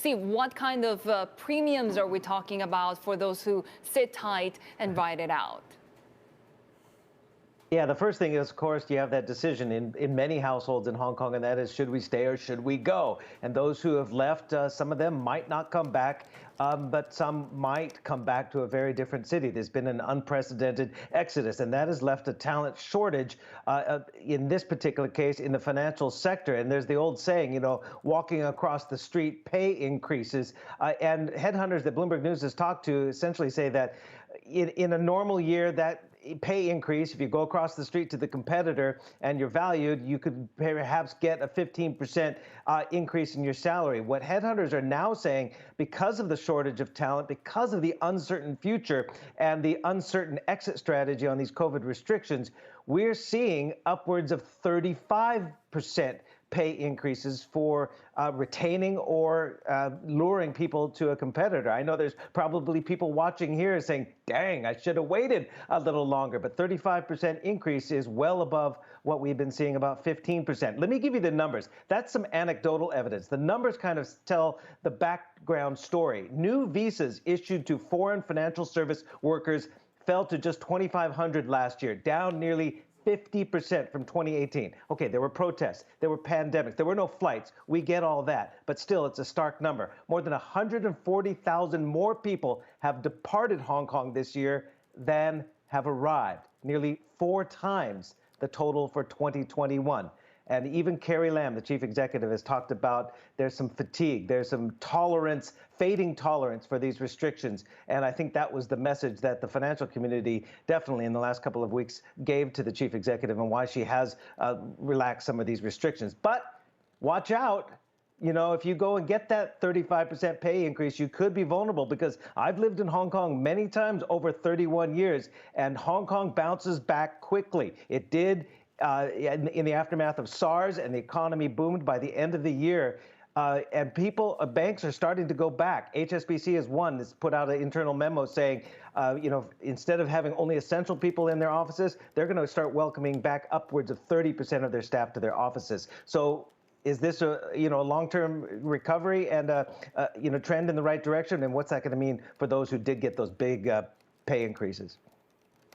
Steve, what kind of premiums are we talking about for those who sit tight and ride it out? Yeah, the first thing is, of course, you have that decision in many households in Hong Kong, and that is, should we stay or should we go? And those who have left, some of them might not come back, but some might come back to a very different city. There's been an unprecedented exodus, and that has left a talent shortage in this particular case in the financial sector. And there's the old saying, you know, walking across the street, pay increases. And headhunters that Bloomberg News has talked to essentially say that in a normal year, that pay increase, if you go across the street to the competitor and you're valued, you could perhaps get a 15% increase in your salary. What headhunters are now saying, because of the shortage of talent, because of the uncertain future and the uncertain exit strategy on these COVID restrictions, we're seeing upwards of 35% pay increases for retaining or luring people to a competitor. I know there's probably people watching here saying, dang, I should have waited a little longer. But 35% increase is well above what we've been seeing, about 15%. Let me give you the numbers. That's some anecdotal evidence. The numbers kind of tell the background story. New visas issued to foreign financial service workers fell to just 2,500 last year, down nearly 50% from 2018. Okay, there were protests, there were pandemics, there were no flights. We get all that, but still, it's a stark number. More than 140,000 more people have departed Hong Kong this year than have arrived, nearly 4 times the total for 2021. And even Carrie Lam, the chief executive, has talked about there's some fatigue, there's some tolerance, fading tolerance for these restrictions. And I think that was the message that the financial community definitely in the last couple of weeks gave to the chief executive and why she has relaxed some of these restrictions. But watch out. You know, if you go and get that 35% pay increase, you could be vulnerable, because I've lived in Hong Kong many times over 31 years, and Hong Kong bounces back quickly. It did in the aftermath of SARS, and the economy boomed by the end of the year. And banks are starting to go back. HSBC is one that's put out an internal memo saying, you know, instead of having only essential people in their offices, they're going to start welcoming back upwards of 30% of their staff to their offices. So is this a long-term recovery and a trend in the right direction? And what's that going to mean for those who did get those big pay increases?